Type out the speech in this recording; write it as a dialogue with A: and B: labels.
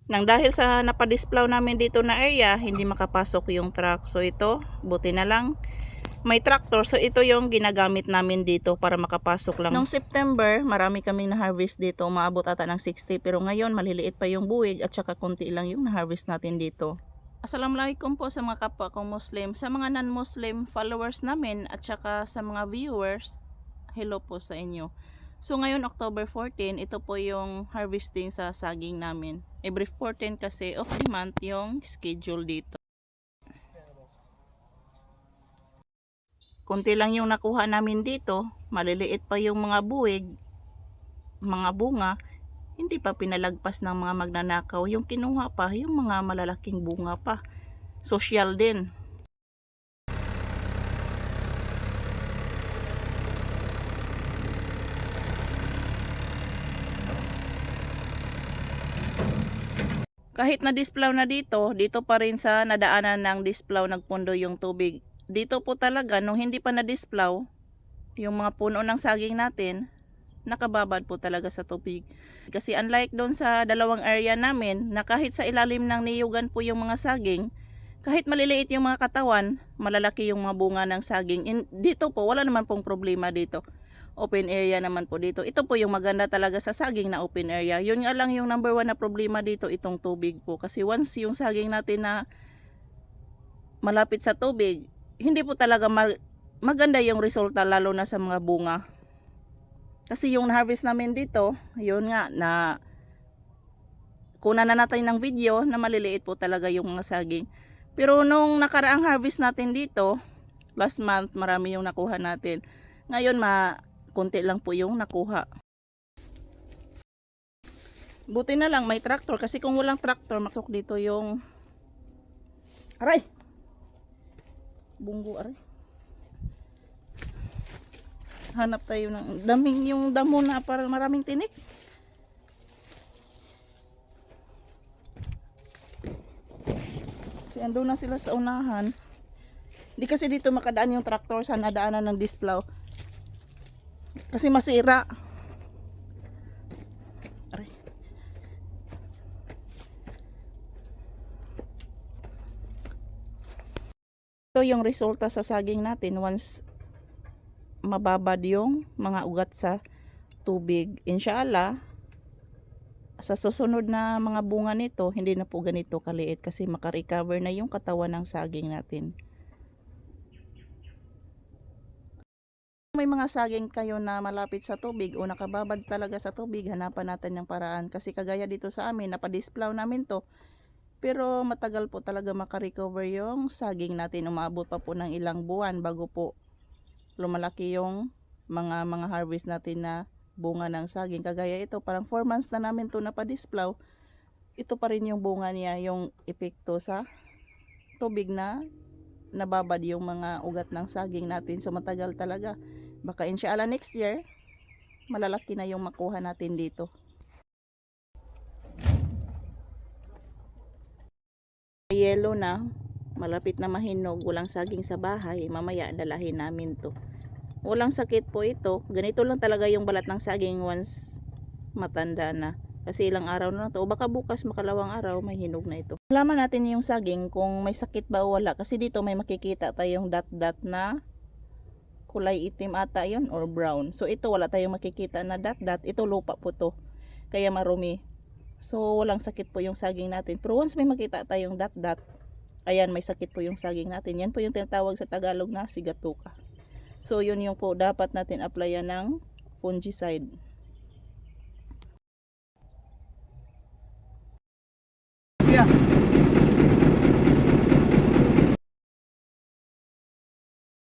A: Nang dahil sa napadisplaw namin dito na area, hindi makapasok yung truck. So ito, buti na lang may tractor. So ito yung ginagamit namin dito para makapasok lang. Noong September, marami kaming na-harvest dito. Umaabot ata ng 60. Pero ngayon, maliliit pa yung buwig at saka konti lang yung na-harvest natin dito. Assalamualaikum po sa mga kapwa kong Muslim. Sa mga non-Muslim followers namin at saka sa mga viewers, hello po sa inyo. So ngayon October 14, ito po yung harvesting sa saging namin. Every 14 kasi of the month yung schedule dito. Kunti lang yung nakuha namin dito, maliliit pa yung mga buwig, mga bunga, hindi pa pinalagpas ng mga magnanakaw. Yung kinuha pa, yung mga malalaking bunga pa. Social din. Kahit na displaw na dito, dito pa rin sa nadaanan ng displaw nagpundo yung tubig. Dito po talaga, nung hindi pa na-displaw, yung mga puno ng saging natin, nakababad po talaga sa tubig. Kasi unlike doon sa dalawang area namin, na kahit sa ilalim ng niyugan po yung mga saging, kahit maliliit yung mga katawan, malalaki yung mga bunga ng saging. Dito po, wala naman pong problema dito. Open area naman po dito. Ito po yung maganda talaga sa saging na open area. Yun nga lang yung number 1 na problema dito, itong tubig po. Kasi once yung saging natin na malapit sa tubig, hindi po talaga maganda yung resulta, lalo na sa mga bunga. Kasi yung harvest namin dito, yun nga, na kuna na natin ng video na maliliit po talaga yung mga saging. Pero nung nakaraang harvest natin dito, last month, marami yung nakuha natin. Ngayon, konti lang po yung nakuha. Buti na lang may tractor, kasi kung walang tractor, maksok dito yung aray! Bunggo, aray. Hanap tayo ng daming yung damo na para maraming tinik. Kasi ando na sila sa unahan. Hindi kasi dito makadaan yung traktor sa nadaanan ng displaw. Kasi masira. Aray. Ito yung resulta sa saging natin once mababad yung mga ugat sa tubig. Inshallah, sa susunod na mga bunga nito, hindi na po ganito kaliit kasi makarecover na yung katawan ng saging natin. May mga saging kayo na malapit sa tubig o nakababad talaga sa tubig, hanapan natin ng paraan. Kasi kagaya dito sa amin, napadisplaw namin to. Pero matagal po talaga makarecover yung saging natin. Umaabot pa po ng ilang buwan bago po lumalaki yung mga harvest natin na bunga ng saging. Kagaya ito, parang 4 months na namin to napadisplaw. Ito pa rin yung bunga niya, yung epekto sa tubig na nababad yung mga ugat ng saging natin. So matagal talaga. Baka inshallah next year, malalaki na yung makuha natin dito. Yellow na, malapit na mahinog, walang saging sa bahay, mamaya dalahin namin to. Walang sakit po ito, ganito lang talaga yung balat ng saging once matanda na. Kasi ilang araw na to, o baka bukas makalawang araw may hinog na ito. Malaman natin yung saging kung may sakit ba o wala, kasi dito may makikita tayong dot na kulay itim ata yun or brown. So ito wala tayong makikita na dot, ito lupa po to, kaya marumi. So walang sakit po yung saging natin. Pero once may makita tayong dot, ayan, may sakit po yung saging natin. Yan po yung tinatawag sa Tagalog na sigatuka. So yun yung po dapat natin applyan ng fungicide.